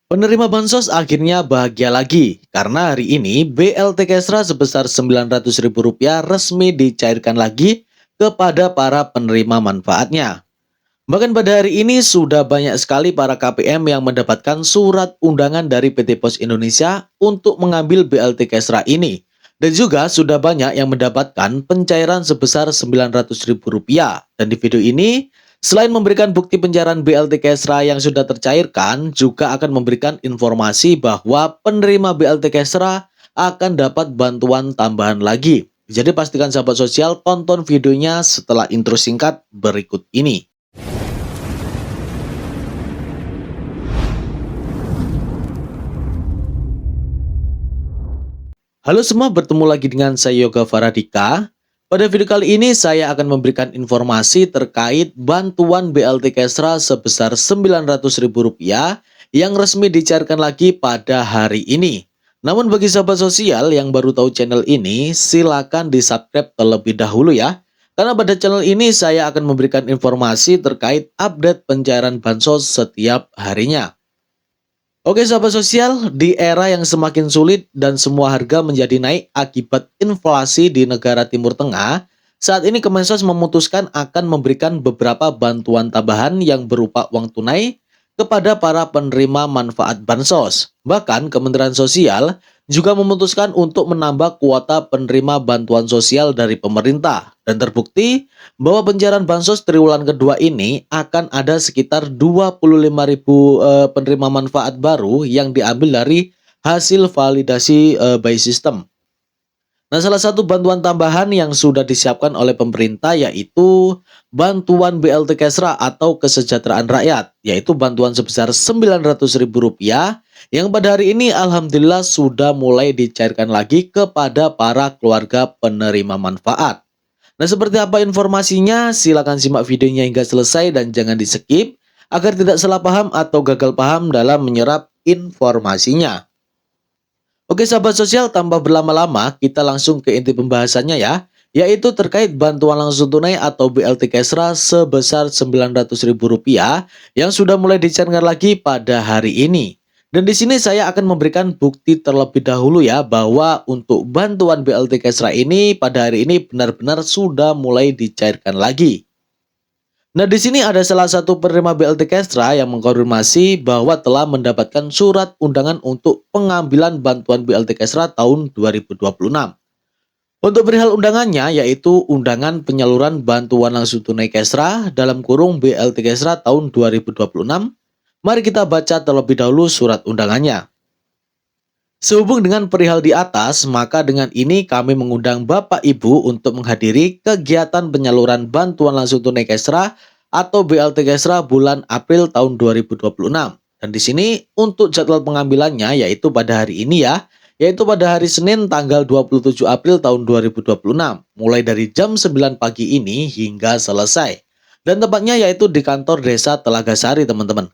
Penerima bansos akhirnya bahagia lagi karena hari ini BLT Kesra sebesar Rp900.000 resmi dicairkan lagi kepada para penerima manfaatnya. Bahkan pada hari ini sudah banyak sekali para KPM yang mendapatkan surat undangan dari PT Pos Indonesia untuk mengambil BLT Kesra ini. Dan juga sudah banyak yang mendapatkan pencairan sebesar Rp900.000. Dan di video ini, selain memberikan bukti pencairan BLT Kesra yang sudah tercairkan, juga akan memberikan informasi bahwa penerima BLT Kesra akan dapat bantuan tambahan lagi. Jadi pastikan sahabat sosial tonton videonya setelah intro singkat berikut ini. Halo semua, bertemu lagi dengan saya Yoga Faradika. Pada video kali ini saya akan memberikan informasi terkait bantuan BLT Kesra sebesar Rp900.000 yang resmi dicairkan lagi pada hari ini. Namun bagi sahabat sosial yang baru tahu channel ini, silakan di-subscribe terlebih dahulu ya. Karena pada channel ini saya akan memberikan informasi terkait update pencairan bansos setiap harinya. Oke sahabat sosial, di era yang semakin sulit dan semua harga menjadi naik akibat inflasi di negara Timur Tengah, saat ini Kemensos memutuskan akan memberikan beberapa bantuan tambahan yang berupa uang tunai kepada para penerima manfaat bansos. Bahkan Kementerian Sosial juga memutuskan untuk menambah kuota penerima bantuan sosial dari pemerintah. Dan terbukti bahwa pencairan bansos triwulan kedua ini akan ada sekitar 25.000 penerima manfaat baru yang diambil dari hasil validasi by system. Nah, salah satu bantuan tambahan yang sudah disiapkan oleh pemerintah yaitu bantuan BLT Kesra atau kesejahteraan rakyat, yaitu bantuan sebesar Rp900.000 yang pada hari ini alhamdulillah sudah mulai dicairkan lagi kepada para keluarga penerima manfaat. Nah, seperti apa informasinya? Silakan simak videonya hingga selesai dan jangan di-skip agar tidak salah paham atau gagal paham dalam menyerap informasinya. Oke sahabat sosial, tanpa berlama-lama kita langsung ke inti pembahasannya ya, yaitu terkait bantuan langsung tunai atau BLT Kesra sebesar Rp900.000 yang sudah mulai dicairkan lagi pada hari ini. Dan di sini saya akan memberikan bukti terlebih dahulu ya bahwa untuk bantuan BLT Kesra ini pada hari ini benar-benar sudah mulai dicairkan lagi. Nah, di sini ada salah satu penerima BLT Kesra yang mengkonfirmasi bahwa telah mendapatkan surat undangan untuk pengambilan bantuan BLT Kesra tahun 2026. Untuk perihal undangannya yaitu undangan penyaluran bantuan langsung tunai Kesra dalam kurung BLT Kesra tahun 2026. Mari kita baca terlebih dahulu surat undangannya. Sehubung dengan perihal di atas, maka dengan ini kami mengundang Bapak Ibu untuk menghadiri kegiatan penyaluran bantuan langsung tunai Kesra atau BLT Kesra bulan April tahun 2026. Dan di sini untuk jadwal pengambilannya yaitu pada hari ini ya, yaitu pada hari Senin tanggal 27 April tahun 2026, mulai dari jam 9 pagi ini hingga selesai. Dan tempatnya yaitu di kantor Desa Telaga Sari, teman-teman.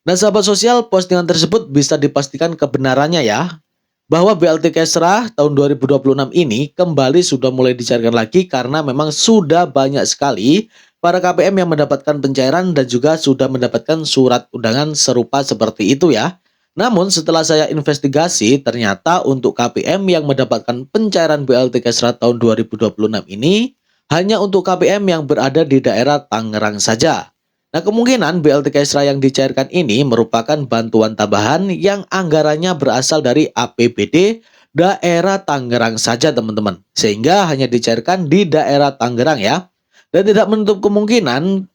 Nah, sahabat sosial, postingan tersebut bisa dipastikan kebenarannya ya, bahwa BLT Kesra tahun 2026 ini kembali sudah mulai dicairkan lagi karena memang sudah banyak sekali para KPM yang mendapatkan pencairan dan juga sudah mendapatkan surat undangan serupa seperti itu ya. Namun setelah saya investigasi, ternyata untuk KPM yang mendapatkan pencairan BLT Kesra tahun 2026 ini hanya untuk KPM yang berada di daerah Tangerang saja. Nah, kemungkinan BLT Kesra yang dicairkan ini merupakan bantuan tambahan yang anggarannya berasal dari APBD daerah Tangerang saja, teman-teman. Sehingga hanya dicairkan di daerah Tangerang ya. Dan tidak menutup kemungkinan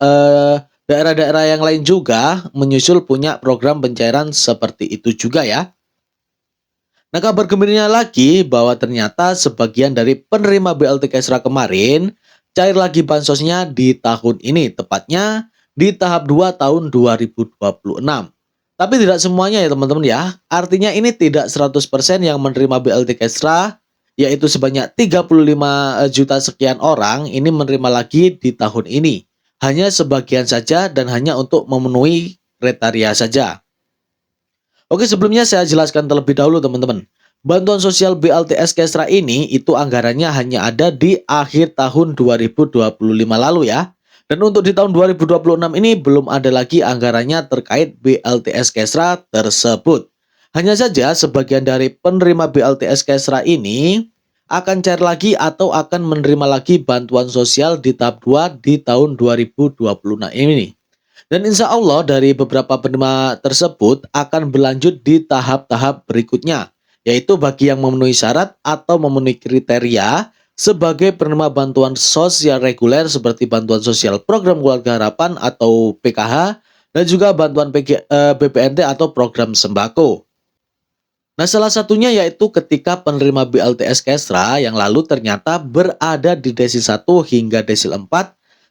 daerah-daerah yang lain juga menyusul punya program pencairan seperti itu juga ya. Nah, kabar gembiranya lagi bahwa ternyata sebagian dari penerima BLT Kesra kemarin cair lagi bansosnya di tahun ini, tepatnya di tahap 2 tahun 2026. Tapi tidak semuanya ya teman-teman ya. Artinya ini tidak 100% yang menerima BLT Kesra, yaitu sebanyak 35 juta sekian orang ini menerima lagi di tahun ini. Hanya sebagian saja dan hanya untuk memenuhi kriteria saja. Oke, sebelumnya saya jelaskan terlebih dahulu teman-teman. Bantuan sosial BLTS Kesra ini itu anggarannya hanya ada di akhir tahun 2025 lalu ya. Dan untuk di tahun 2026 ini belum ada lagi anggarannya terkait BLTS Kesra tersebut. Hanya saja sebagian dari penerima BLTS Kesra ini akan cair lagi atau akan menerima lagi bantuan sosial di tahap 2 di tahun 2026 ini. Dan insya Allah dari beberapa penerima tersebut akan berlanjut di tahap-tahap berikutnya, yaitu bagi yang memenuhi syarat atau memenuhi kriteria sebagai penerima bantuan sosial reguler seperti bantuan sosial program keluarga harapan atau PKH dan juga bantuan BPNT atau program sembako. Nah, salah satunya yaitu ketika penerima BLTS Kesra yang lalu ternyata berada di desil 1 hingga desil 4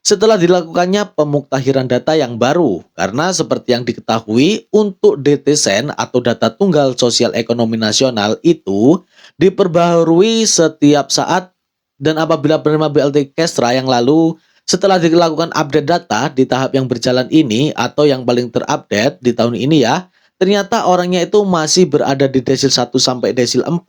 setelah dilakukannya pemuktahiran data yang baru. Karena seperti yang diketahui untuk DTSEN atau data tunggal sosial ekonomi nasional itu diperbaharui setiap saat, dan apabila penerima BLT Kesra yang lalu setelah dilakukan update data di tahap yang berjalan ini atau yang paling terupdate di tahun ini ya, ternyata orangnya itu masih berada di desil 1 sampai desil 4,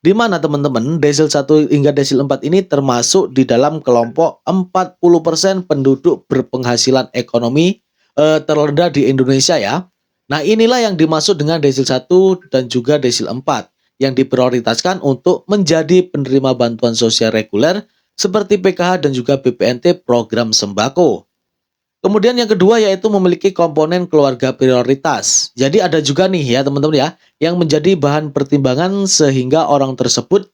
di mana teman-teman desil 1 hingga desil 4 ini termasuk di dalam kelompok 40% penduduk berpenghasilan ekonomi terendah di Indonesia ya. Nah, inilah yang dimaksud dengan desil 1 dan juga desil 4 yang diprioritaskan untuk menjadi penerima bantuan sosial reguler seperti PKH dan juga BPNT program sembako. Kemudian yang kedua yaitu memiliki komponen keluarga prioritas. Jadi ada juga nih ya teman-teman ya, yang menjadi bahan pertimbangan sehingga orang tersebut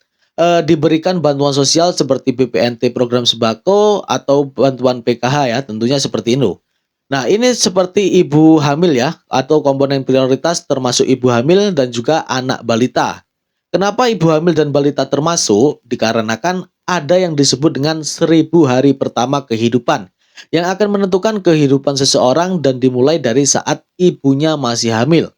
diberikan bantuan sosial seperti BPNT program sembako atau bantuan PKH ya, tentunya seperti itu. Nah, ini seperti ibu hamil ya, atau komponen prioritas termasuk ibu hamil dan juga anak balita. Kenapa ibu hamil dan balita termasuk? Dikarenakan ada yang disebut dengan 1000 hari pertama kehidupan yang akan menentukan kehidupan seseorang dan dimulai dari saat ibunya masih hamil.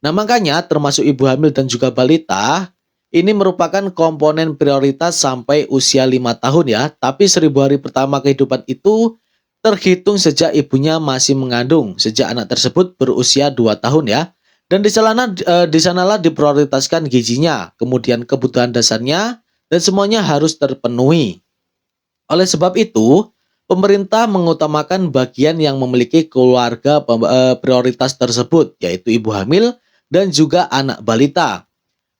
Nah, makanya termasuk ibu hamil dan juga balita ini merupakan komponen prioritas sampai usia 5 tahun ya. Tapi 1000 hari pertama kehidupan itu terhitung sejak ibunya masih mengandung, sejak anak tersebut berusia 2 tahun ya. Dan di sanalah diprioritaskan gizinya, kemudian kebutuhan dasarnya, dan semuanya harus terpenuhi. Oleh sebab itu, pemerintah mengutamakan bagian yang memiliki keluarga prioritas tersebut, yaitu ibu hamil dan juga anak balita.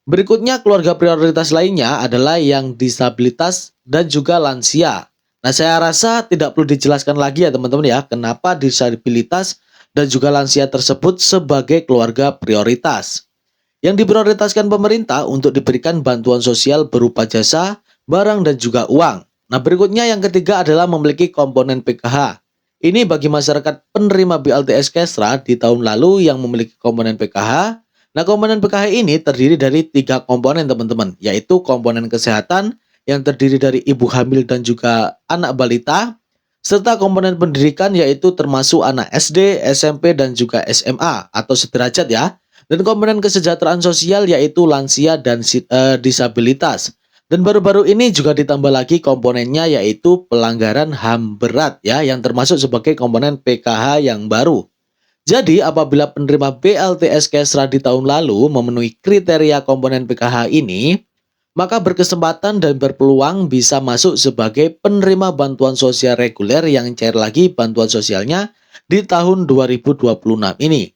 Berikutnya, keluarga prioritas lainnya adalah yang disabilitas dan juga lansia. Nah, saya rasa tidak perlu dijelaskan lagi ya teman-teman ya, kenapa disabilitas dan juga lansia tersebut sebagai keluarga prioritas. Yang diprioritaskan pemerintah untuk diberikan bantuan sosial berupa jasa, barang, dan juga uang. Nah, berikutnya yang ketiga adalah memiliki komponen PKH. Ini bagi masyarakat penerima BLTS Kesra di tahun lalu yang memiliki komponen PKH. Nah, komponen PKH ini terdiri dari 3 komponen teman-teman, yaitu komponen kesehatan yang terdiri dari ibu hamil dan juga anak balita, serta komponen pendidikan yaitu termasuk anak SD, SMP, dan juga SMA atau sederajat ya. Dan komponen kesejahteraan sosial yaitu lansia dan disabilitas. Dan baru-baru ini juga ditambah lagi komponennya yaitu pelanggaran HAM berat ya, yang termasuk sebagai komponen PKH yang baru. Jadi apabila penerima BLTS Kesra di tahun lalu memenuhi kriteria komponen PKH ini, maka berkesempatan dan berpeluang bisa masuk sebagai penerima bantuan sosial reguler yang cair lagi bantuan sosialnya di tahun 2026 ini.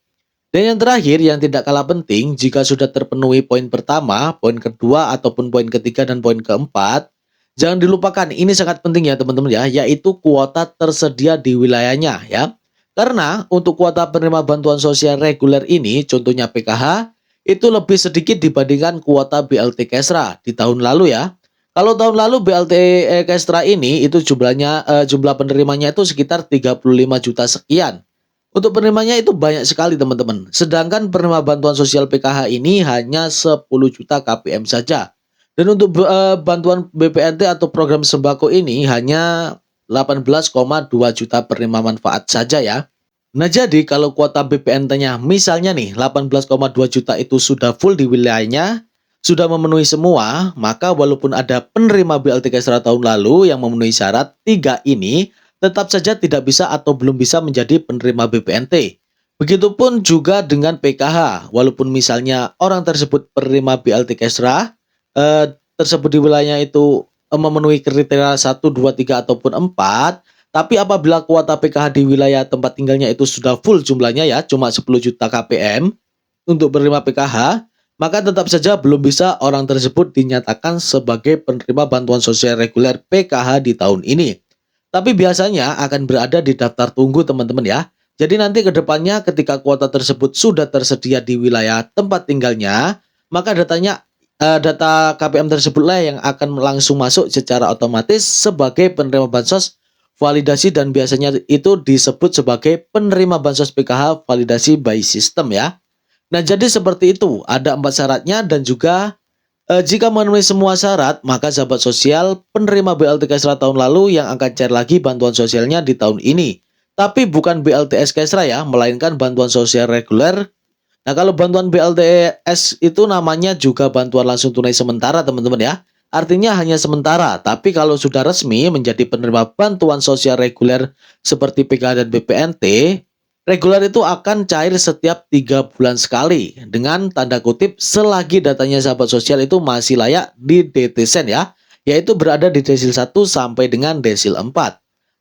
Dan yang terakhir yang tidak kalah penting, jika sudah terpenuhi poin pertama, poin kedua, ataupun poin ketiga dan poin keempat, jangan dilupakan ini sangat penting ya teman-teman ya, yaitu kuota tersedia di wilayahnya ya. Karena untuk kuota penerima bantuan sosial reguler ini, contohnya PKH, itu lebih sedikit dibandingkan kuota BLT Kesra di tahun lalu ya. Kalau tahun lalu BLT Kesra ini itu jumlah penerimanya itu sekitar 35 juta sekian. Untuk penerimanya itu banyak sekali teman-teman. Sedangkan penerima bantuan sosial PKH ini hanya 10 juta KPM saja. Dan untuk bantuan BPNT atau program sembako ini hanya 18,2 juta penerima manfaat saja ya. Nah, jadi kalau kuota BPNT-nya misalnya nih 18,2 juta itu sudah full di wilayahnya, sudah memenuhi semua, maka walaupun ada penerima BLT Kesra tahun lalu yang memenuhi syarat 3 ini, tetap saja tidak bisa atau belum bisa menjadi penerima BPNT. Begitupun juga dengan PKH, walaupun misalnya orang tersebut penerima BLT Kesra tersebut di wilayahnya itu memenuhi kriteria 1, 2, 3 ataupun 4, Tapi apabila kuota PKH di wilayah tempat tinggalnya itu sudah full jumlahnya ya, cuma 10 juta KPM untuk penerima PKH, maka tetap saja belum bisa orang tersebut dinyatakan sebagai penerima bantuan sosial reguler PKH di tahun ini. Tapi biasanya akan berada di daftar tunggu teman-teman ya. Jadi nanti ke depannya ketika kuota tersebut sudah tersedia di wilayah tempat tinggalnya, maka data KPM tersebutlah yang akan langsung masuk secara otomatis sebagai penerima bansos validasi, dan biasanya itu disebut sebagai penerima bansos PKH validasi by system ya. Nah, jadi seperti itu, ada 4 syaratnya dan juga jika memenuhi semua syarat, maka sahabat sosial penerima BLT Kesra tahun lalu yang akan cair lagi bantuan sosialnya di tahun ini. Tapi bukan BLTS Kesra ya, melainkan bantuan sosial reguler. Nah, kalau bantuan BLTS itu namanya juga bantuan langsung tunai sementara teman-teman ya. Artinya hanya sementara, tapi kalau sudah resmi menjadi penerima bantuan sosial reguler seperti PKH dan BPNT, reguler itu akan cair setiap 3 bulan sekali dengan tanda kutip selagi datanya sahabat sosial itu masih layak di DTSEN ya, yaitu berada di desil 1 sampai dengan desil 4.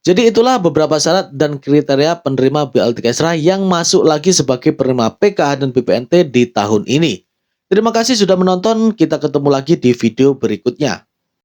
Jadi itulah beberapa syarat dan kriteria penerima BLT Kesra yang masuk lagi sebagai penerima PKH dan BPNT di tahun ini. Terima kasih sudah menonton, kita ketemu lagi di video berikutnya.